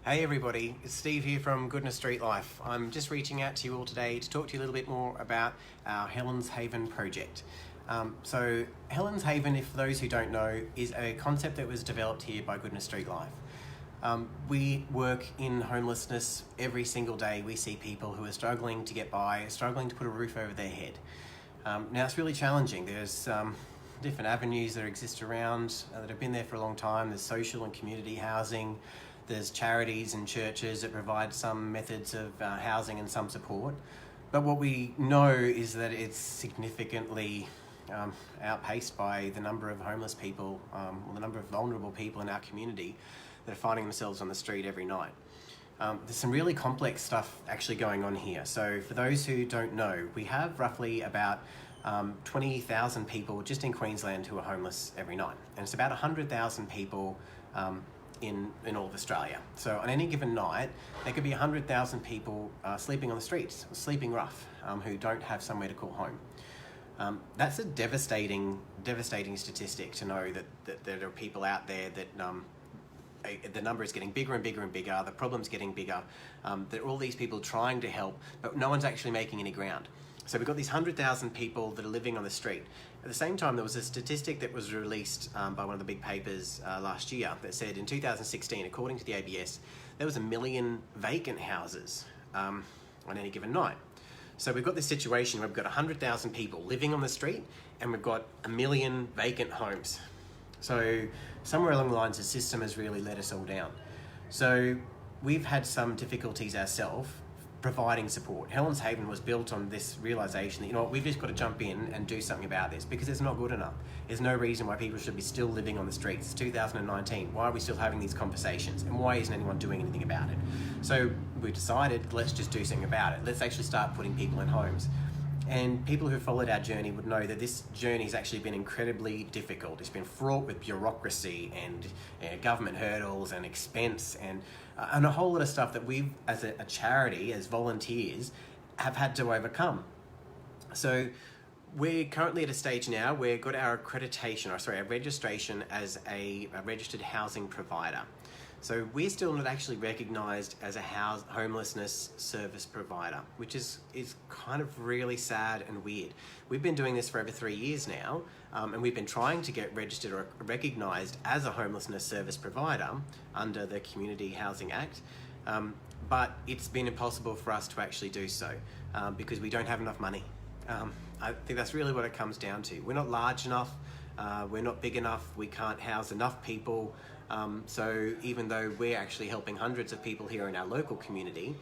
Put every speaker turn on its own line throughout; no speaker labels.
Hey everybody, it's Steve here from Goodness Street Life. I'm just reaching out to you all today to talk to you a little bit more about our Helens Haven project. So Helens Haven, if for those who don't know, is a concept that was developed here by Goodness Street Life. We work in homelessness every single day. We see people who are struggling to get by, struggling to put a roof over their head. Now it's really challenging. There's different avenues that exist around that have been there for a long time. There's social and community housing. There's charities and churches that provide some methods of housing and some support. But what we know is that it's significantly outpaced by the number of homeless people, or the number of vulnerable people in our community that are finding themselves on the street every night. There's some really complex stuff actually going on here. So for those who don't know, we have roughly about 20,000 people just in Queensland who are homeless every night. And it's about 100,000 people in all of Australia. So on any given night, there could be 100,000 people sleeping on the streets, sleeping rough, who don't have somewhere to call home. That's a devastating statistic to know that there are people out there that the number is getting bigger and bigger and bigger, the problem's getting bigger, there are all these people trying to help, but no one's actually making any ground. So we've got these 100,000 people that are living on the street. At the same time, there was a statistic that was released by one of the big papers last year that said in 2016, according to the ABS, there was 1 million vacant houses on any given night. So we've got this situation where we've got 100,000 people living on the street and we've got 1 million vacant homes. So somewhere along the lines, the system has really let us all down. So we've had some difficulties ourselves providing support. Helens Haven was built on this realisation that, you know what, we've just got to jump in and do something about this because it's not good enough. There's no reason why people should be still living on the streets. It's 2019. Why are we still having these conversations? And why isn't anyone doing anything about it? So we decided, let's just do something about it. Let's actually start putting people in homes. And people who followed our journey would know that this journey has actually been incredibly difficult. It's been fraught with bureaucracy and government hurdles and expense and a whole lot of stuff that we've, as a charity, as volunteers, have had to overcome. So we're currently at a stage now where we've got our our registration as a registered housing provider. So we're still not actually recognised as a homelessness service provider, which is kind of really sad and weird. We've been doing this for over 3 years now, and we've been trying to get registered or recognised as a homelessness service provider under the Community Housing Act, but it's been impossible for us to actually do so because we don't have enough money. I think that's really what it comes down to. We're not large enough, we're not big enough, we can't house enough people. So even though we're actually helping hundreds of people here in our local community,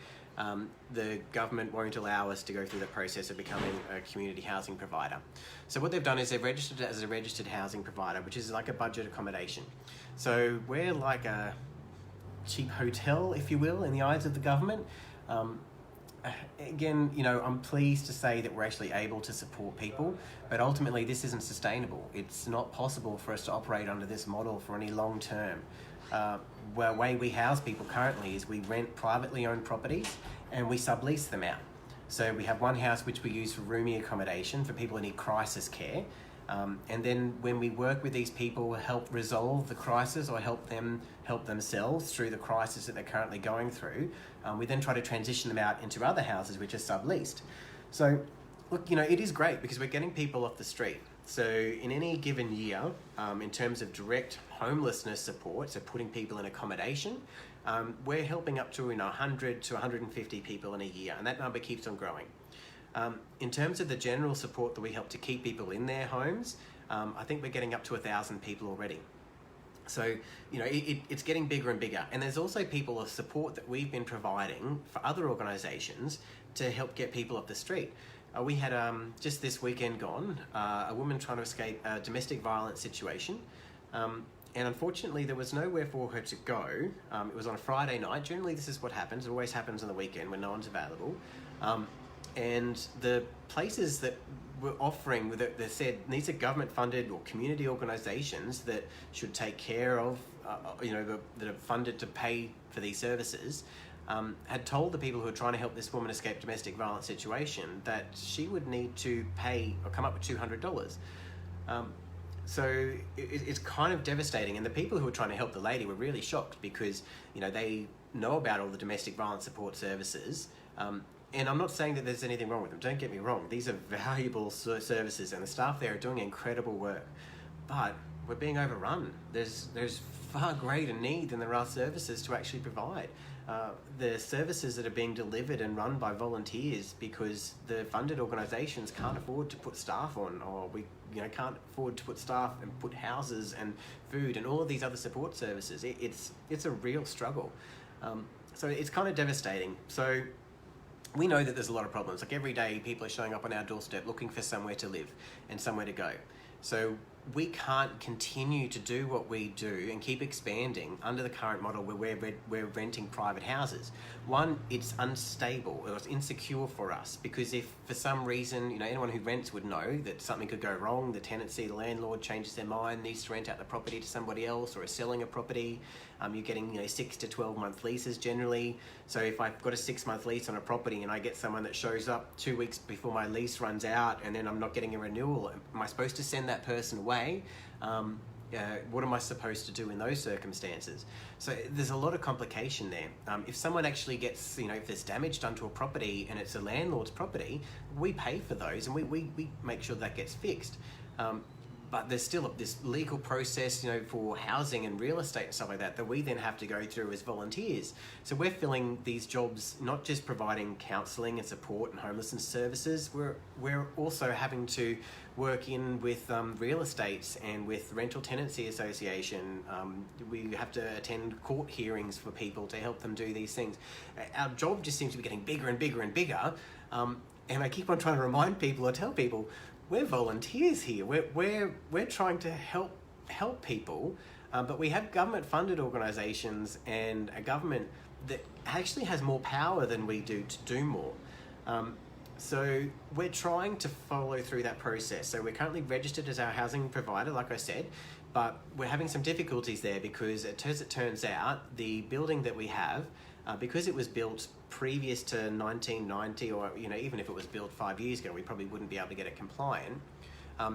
the government won't allow us to go through the process of becoming a community housing provider. So what they've done is they've registered it as a registered housing provider, which is like a budget accommodation. So we're like a cheap hotel, if you will, in the eyes of the government. Again, you know, I'm pleased to say that we're actually able to support people, but ultimately this isn't sustainable. It's not possible for us to operate under this model for any long term. The way we house people currently is we rent privately owned properties and we sublease them out. So we have one house which we use for rooming accommodation for people who need crisis care. And then when we work with these people, help resolve the crisis or help themselves through the crisis that they're currently going through, we then try to transition them out into other houses which are subleased. So look, you know, it is great because we're getting people off the street. So in any given year, in terms of direct homelessness support, so putting people in accommodation, we're helping up to 100 to 150 people in a year, and that number keeps on growing. In terms of the general support that we help to keep people in their homes, I think we're getting up to 1,000 people already. So, you know, it's getting bigger and bigger. And there's also people of support that we've been providing for other organisations to help get people off the street. We had, just this weekend gone, a woman trying to escape a domestic violence situation. And unfortunately, there was nowhere for her to go. It was on a Friday night. Generally, this is what happens. It always happens on the weekend when no one's available. And the places that were offering, they said these are government funded or community organisations that should take care of, that are funded to pay for these services, had told the people who were trying to help this woman escape domestic violence situation that she would need to pay or come up with $200. So it's kind of devastating, and the people who were trying to help the lady were really shocked because they know about all the domestic violence support services. And I'm not saying that there's anything wrong with them. Don't get me wrong; these are valuable services, and the staff there are doing incredible work. But we're being overrun. There's far greater need than there are services to actually provide. The services that are being delivered and run by volunteers because the funded organisations can't afford to put staff on, or we can't afford to put staff and put houses and food and all of these other support services. It's a real struggle. So it's kind of devastating. So we know that there's a lot of problems. Like every day people are showing up on our doorstep looking for somewhere to live and somewhere to go. So we can't continue to do what we do and keep expanding under the current model where we're renting private houses. One, it's unstable, or it's insecure for us, because if for some reason, anyone who rents would know that something could go wrong, the tenancy, the landlord changes their mind, needs to rent out the property to somebody else, or is selling a property, you're getting 6 to 12 month leases generally. So if I've got a 6-month lease on a property and I get someone that shows up 2 weeks before my lease runs out and then I'm not getting a renewal, am I supposed to send that person away? What am I supposed to do in those circumstances? So there's a lot of complication there. If someone actually gets, if there's damage done to a property and it's a landlord's property, we pay for those and we make sure that gets fixed. But there's still this legal process, for housing and real estate and stuff like that we then have to go through as volunteers. So we're filling these jobs, not just providing counselling and support and homelessness services. We're also having to work in with real estates and with Rental Tenancy Association. We have to attend court hearings for people to help them do these things. Our job just seems to be getting bigger and bigger and bigger. And I keep on trying to remind people or tell people, we're volunteers here. We're trying to help people, but we have government-funded organisations and a government that actually has more power than we do to do more. So we're trying to follow through that process. So we're currently registered as our housing provider, like I said, but we're having some difficulties there because as it turns out, the building that we have, because it was built previous to 1990, or even if it was built 5 years ago, we probably wouldn't be able to get it compliant.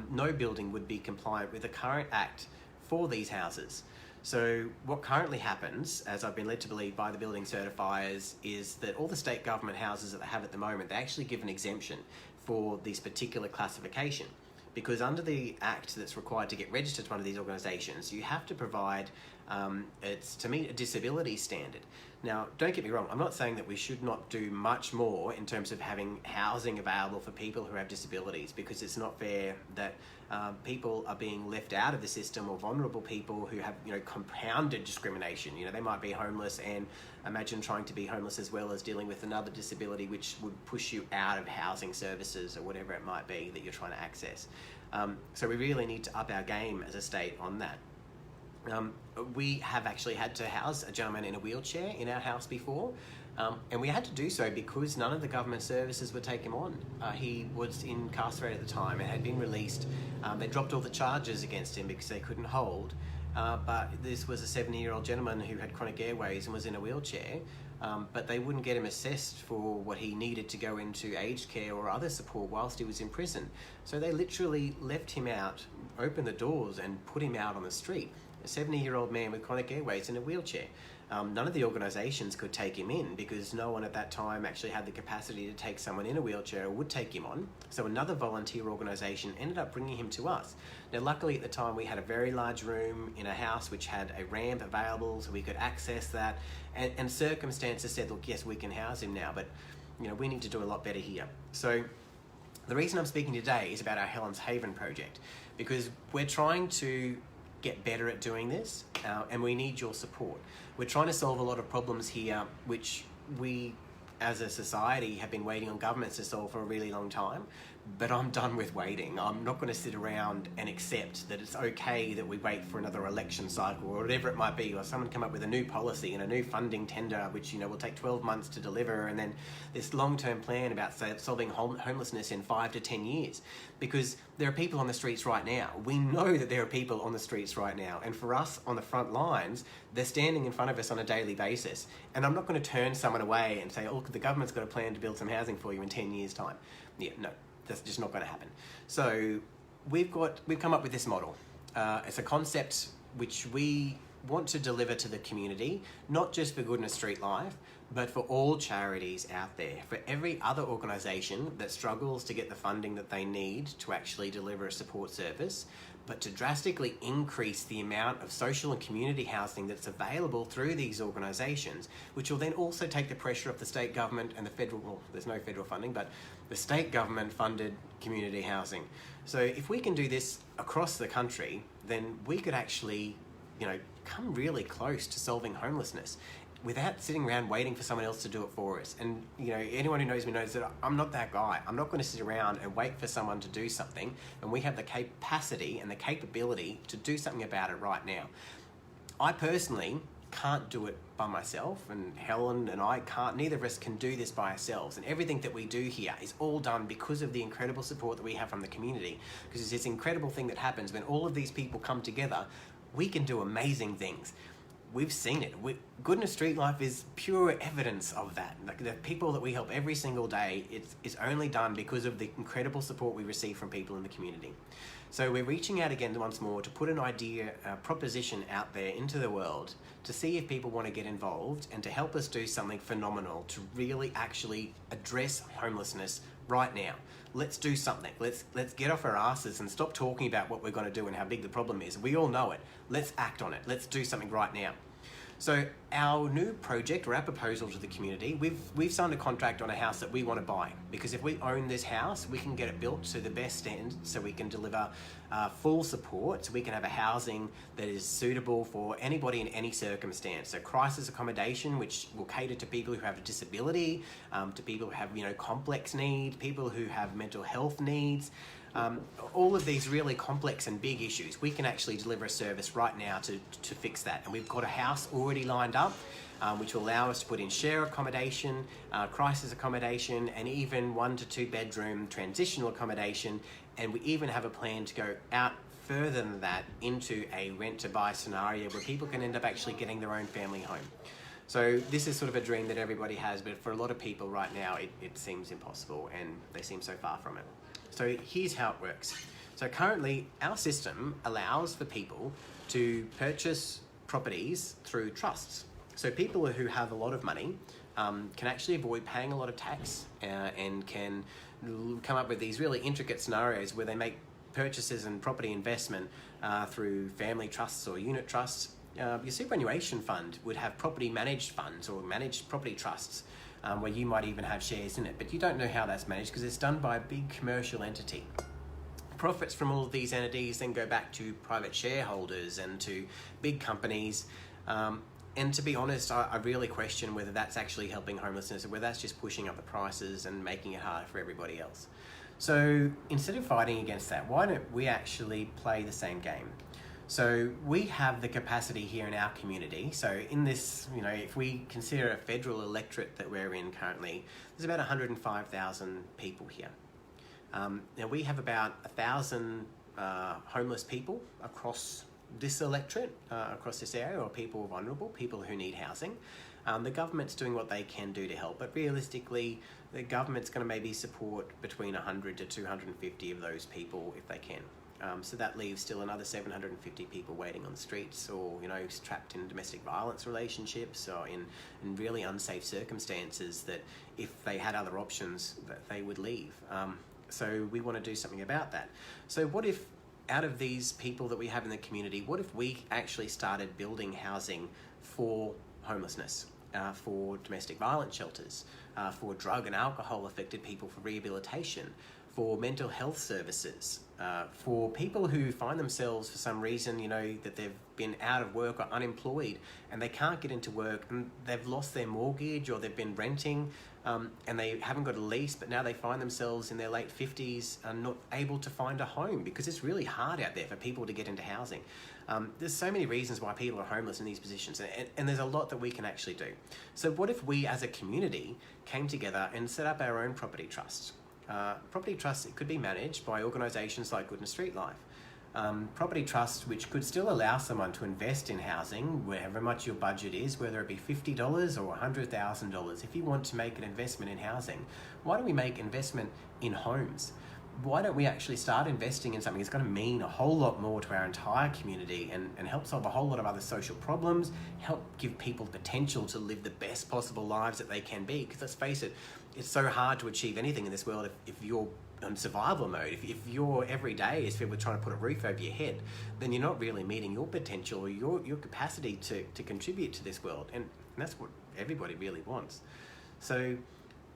No building would be compliant with the current act for these houses. So what currently happens, as I've been led to believe by the building certifiers, is that all the state government houses that they have at the moment, they actually give an exemption for this particular classification. Because under the act that's required to get registered to one of these organisations, you have to provide, it's to meet a disability standard. Now, don't get me wrong, I'm not saying that we should not do much more in terms of having housing available for people who have disabilities, because it's not fair that people are being left out of the system, or vulnerable people who have compounded discrimination. They might be homeless, and imagine trying to be homeless as well as dealing with another disability which would push you out of housing services or whatever it might be that you're trying to access. So we really need to up our game as a state on that. We have actually had to house a gentleman in a wheelchair in our house before, and we had to do so because none of the government services would take him on. He was incarcerated at the time and had been released. They dropped all the charges against him because they couldn't hold, but this was a 70-year-old gentleman who had chronic airways and was in a wheelchair, but they wouldn't get him assessed for what he needed to go into aged care or other support whilst he was in prison. So they literally left him out, opened the doors and put him out on the street. A 70-year-old man with chronic airways in a wheelchair. None of the organisations could take him in because no one at that time actually had the capacity to take someone in a wheelchair or would take him on. So another volunteer organisation ended up bringing him to us. Now, luckily at the time we had a very large room in a house which had a ramp available, so we could access that. And circumstances said, look, yes, we can house him now, but we need to do a lot better here. So the reason I'm speaking today is about our Helens Haven project, because we're trying to get better at doing this, and we need your support. We're trying to solve a lot of problems here which we as a society have been waiting on governments to solve for a really long time, but I'm done with waiting. I'm not going to sit around and accept that it's okay that we wait for another election cycle or whatever it might be, or someone come up with a new policy and a new funding tender which will take 12 months to deliver, and then this long-term plan about solving homelessness in 5 to 10 years. Because there are people on the streets right now. We know that there are people on the streets right now, and for us on the front lines, they're standing in front of us on a daily basis. And I'm not going to turn someone away and say, oh, look, the government's got a plan to build some housing for you in 10 years' time. Yeah, no, that's just not going to happen. So we've come up with this model. It's a concept which we want to deliver to the community, not just for Goodness Street Life, but for all charities out there, for every other organisation that struggles to get the funding that they need to actually deliver a support service, but to drastically increase the amount of social and community housing that's available through these organisations, which will then also take the pressure off the state government and the federal, well, there's no federal funding, but the state government funded community housing. So if we can do this across the country, then we could actually, come really close to solving homelessness without sitting around waiting for someone else to do it for us. And anyone who knows me knows that I'm not that guy. I'm not going to sit around and wait for someone to do something, and we have the capacity and the capability to do something about it right now. I personally can't do it by myself, and Helen and I can't, neither of us can do this by ourselves, and everything that we do here is all done because of the incredible support that we have from the community, because it's this incredible thing that happens when all of these people come together. We can do amazing things. We've seen it. Goodness Street Life is pure evidence of that. Like, the people that we help every single day, it's only done because of the incredible support we receive from people in the community. So we're reaching out again once more to put an idea, a proposition out there into the world to see if people want to get involved and to help us do something phenomenal to really actually address homelessness right now. Let's do something. Let's get off our asses and stop talking about what we're going to do and how big the problem is. We all know it. Let's act on it. Let's do something right now. So our new project, or our proposal to the community, we've signed a contract on a house that we want to buy, because if we own this house, we can get it built to the best standard, so we can deliver full support, so we can have a housing that is suitable for anybody in any circumstance. So crisis accommodation, which will cater to people who have a disability, to people who have complex needs, people who have mental health needs. All of these really complex and big issues, we can actually deliver a service right now to fix that. And we've got a house already lined up, which will allow us to put in share accommodation, crisis accommodation, and even 1 to 2 bedroom transitional accommodation. And we even have a plan to go out further than that into a rent to buy scenario where people can end up actually getting their own family home. So this is sort of a dream that everybody has, but for a lot of people right now, it seems impossible, and they seem so far from it. So here's how it works. So currently, our system allows for people to purchase properties through trusts. So people who have a lot of money can actually avoid paying a lot of tax and can come up with these really intricate scenarios where they make purchases and property investment through family trusts or unit trusts. Your superannuation fund would have property managed funds or managed property trusts, where you might even have shares in it, but you don't know how that's managed because it's done by a big commercial entity. Profits from all of these entities then go back to private shareholders and to big companies. And to be honest, I really question whether that's actually helping homelessness or whether that's just pushing up the prices and making it harder for everybody else. So instead of fighting against that, why don't we actually play the same game? So we have the capacity here in our community. So in this, if we consider a federal electorate that we're in currently, there's about 105,000 people here. Now we have about 1,000 homeless people across this electorate, across this area, or people vulnerable, people who need housing. The government's doing what they can do to help, but realistically, the government's going to maybe support between 100 to 250 of those people if they can. So that leaves still another 750 people waiting on the streets, or trapped in domestic violence relationships, or in really unsafe circumstances that if they had other options that they would leave. So we want to do something about that. So what if, out of these people that we have in the community, what if we actually started building housing for homelessness, for domestic violence shelters, for drug and alcohol affected people, for rehabilitation, for mental health services, for people who find themselves for some reason, that they've been out of work or unemployed and they can't get into work and they've lost their mortgage or they've been renting and they haven't got a lease, but now they find themselves in their late 50s and not able to find a home because it's really hard out there for people to get into housing. There's so many reasons why people are homeless in these positions, and there's a lot that we can actually do. So what if we as a community came together and set up our own property trust? Property trusts, it could be managed by organisations like Goodness Street Life. Property trusts which could still allow someone to invest in housing, wherever much your budget is, whether it be $50 or $100,000. If you want to make an investment in housing, why don't we make investment in homes? why don't we actually start investing in something that's going to mean a whole lot more to our entire community and help solve a whole lot of other social problems, help give people the potential to live the best possible lives that they can be? Because let's face it, it's so hard to achieve anything in this world if you're on survival mode. If your every day is filled with trying to put a roof over your head, then you're not really meeting your potential or your capacity to contribute to this world. And that's what everybody really wants. So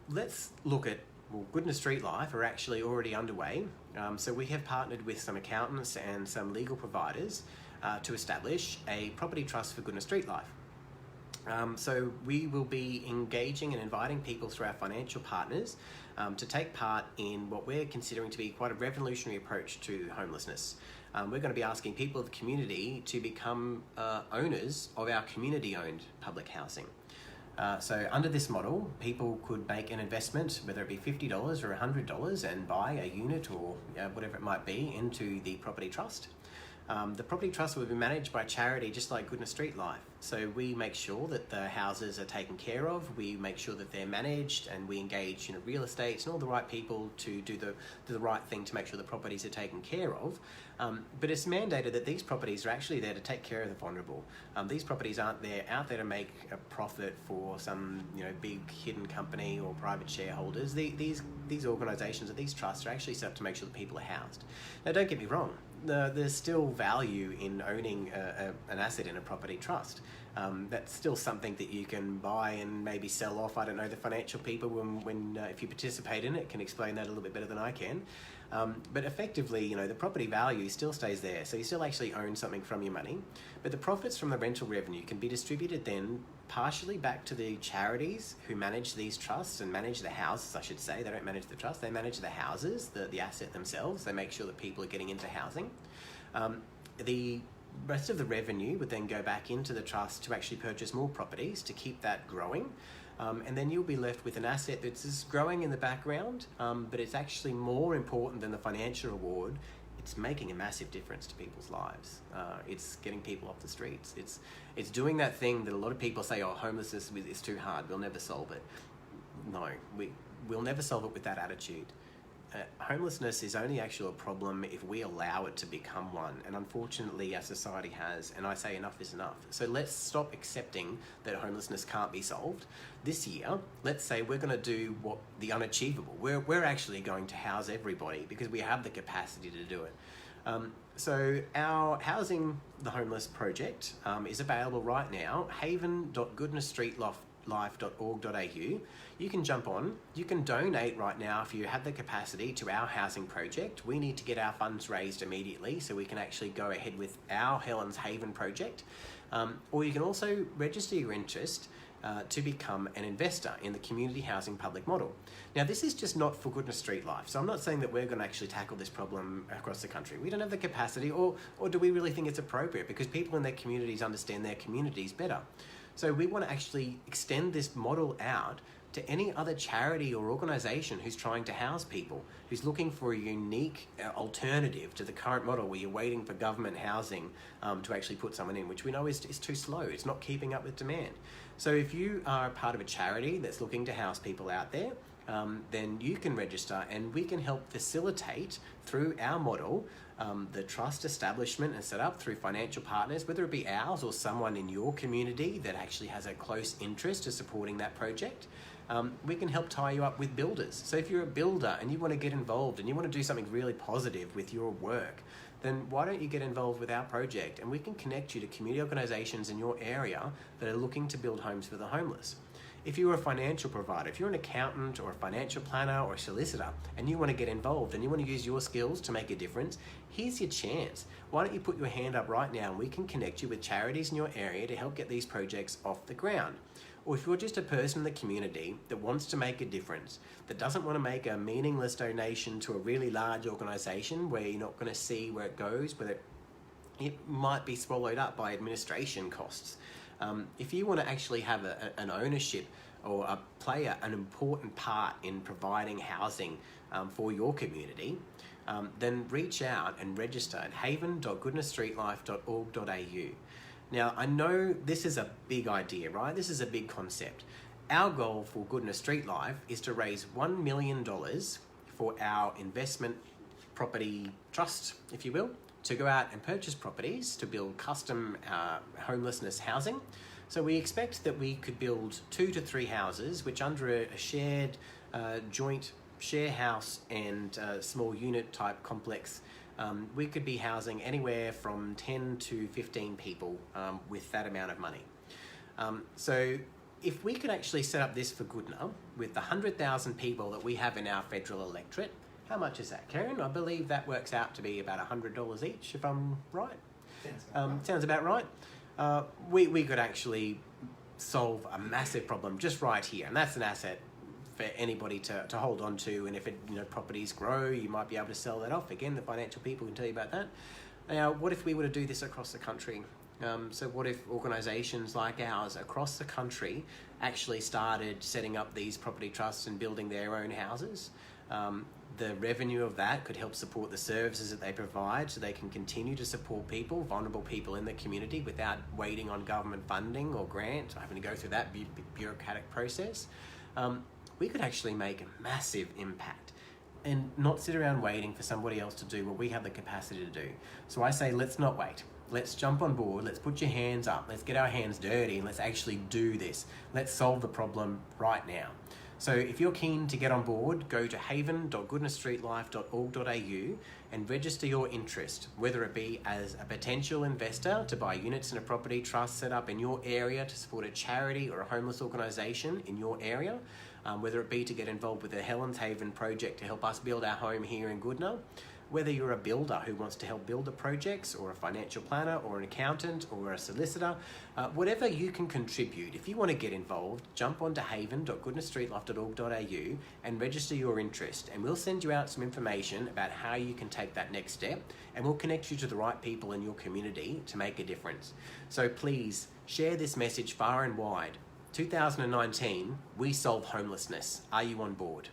let's look at, well, Goodness Street Life are actually already underway. So we have partnered with some accountants and some legal providers to establish a property trust for Goodness Street Life. So we will be engaging and inviting people through our financial partners to take part in what we're considering to be quite a revolutionary approach to homelessness. We're going to be asking people of the community to become owners of our community-owned public housing. So under this model, people could make an investment, whether it be $50 or $100, and buy a unit or whatever it might be into the property trust. The property trust will be managed by a charity just like Goodness Street Life. So we make sure that the houses are taken care of, we make sure that they're managed, and we engage real estate and all the right people to do the right thing to make sure the properties are taken care of. But it's mandated that these properties are actually there to take care of the vulnerable. These properties aren't out there to make a profit for some big hidden company or private shareholders. These organisations or these trusts are actually set up to make sure that people are housed. Now, don't get me wrong. There's still value in owning an asset in a property trust. That's still something that you can buy and maybe sell off. I don't know, the financial people, when if you participate in it, can explain that a little bit better than I can. But effectively, the property value still stays there. So you still actually own something from your money. But the profits from the rental revenue can be distributed then partially back to the charities who manage these trusts and manage the houses, I should say. They don't manage the trust, they manage the houses, the asset themselves. They make sure that people are getting into housing. The rest of the revenue would then go back into the trust to actually purchase more properties to keep that growing. And then you'll be left with an asset that's just growing in the background, but it's actually more important than the financial reward. It's making a massive difference to people's lives. It's getting people off the streets. It's doing that thing that a lot of people say, oh, homelessness is too hard, we'll never solve it. No, we'll never solve it with that attitude. Homelessness is only actually a problem if we allow it to become one, and unfortunately our society has, and I say enough is enough. So let's stop accepting that homelessness can't be solved. This year, let's say we're going to do the unachievable. We're actually going to house everybody because we have the capacity to do it. So our Housing the Homeless project is available right now, haven.goodnessstreetlife.org.au. You can jump on, you can donate right now if you have the capacity to our housing project. We need to get our funds raised immediately so we can actually go ahead with our Helen's Haven project. Or you can also register your interest to become an investor in the community housing public model. Now, this is just not for Goodness Street Life. So I'm not saying that we're going to actually tackle this problem across the country. We don't have the capacity, or do we really think it's appropriate? Because people in their communities understand their communities better. So we want to actually extend this model out to any other charity or organisation who's trying to house people, who's looking for a unique alternative to the current model where you're waiting for government housing to actually put someone in, which we know is too slow. It's not keeping up with demand. So if you are part of a charity that's looking to house people out there, then you can register and we can help facilitate through our model the trust establishment and set up through financial partners, whether it be ours or someone in your community that actually has a close interest to supporting that project. We can help tie you up with builders. So if you're a builder and you want to get involved and you want to do something really positive with your work, then why don't you get involved with our project, and we can connect you to community organisations in your area that are looking to build homes for the homeless. If you're a financial provider, if you're an accountant or a financial planner or a solicitor and you want to get involved and you want to use your skills to make a difference, here's your chance. Why don't you put your hand up right now and we can connect you with charities in your area to help get these projects off the ground. Or if you're just a person in the community that wants to make a difference, that doesn't want to make a meaningless donation to a really large organisation where you're not going to see where it goes, whether it might be swallowed up by administration costs. If you want to actually have an ownership or play an important part in providing housing for your community, then reach out and register at haven.goodnessstreetlife.org.au. Now, I know this is a big idea, right? This is a big concept. Our goal for Goodness Street Life is to raise $1 million for our investment property trust, if you will, to go out and purchase properties to build custom homelessness housing. So we expect that we could build 2 to 3 houses, which under a shared joint share house and small unit type complex, we could be housing anywhere from 10 to 15 people with that amount of money. So if we could actually set up this for Goodna with the 100,000 people that we have in our federal electorate, how much is that, Karen? I believe that works out to be about $100 each, if I'm right. Sounds about right. We could actually solve a massive problem just right here, and that's an asset for anybody to hold on to. And if properties grow, you might be able to sell that off. Again, the financial people can tell you about that. Now, what if we were to do this across the country? So what if organisations like ours across the country actually started setting up these property trusts and building their own houses? The revenue of that could help support the services that they provide, so they can continue to support people, vulnerable people in the community, without waiting on government funding or grant, or having to go through that bureaucratic process. We could actually make a massive impact and not sit around waiting for somebody else to do what we have the capacity to do. So I say, let's not wait. Let's jump on board. Let's put your hands up. Let's get our hands dirty and let's actually do this. Let's solve the problem right now. So if you're keen to get on board, go to haven.goodnastreetlife.org.au and register your interest, whether it be as a potential investor to buy units in a property trust set up in your area to support a charity or a homeless organisation in your area, whether it be to get involved with the Helens Haven project to help us build our home here in Goodna, whether you're a builder who wants to help build the projects, or a financial planner, or an accountant, or a solicitor, whatever you can contribute. If you want to get involved, jump onto haven.goodnastreetlife.org.au and register your interest, and we'll send you out some information about how you can take that next step, and we'll connect you to the right people in your community to make a difference. So please share this message far and wide. 2019, we solve homelessness. Are you on board?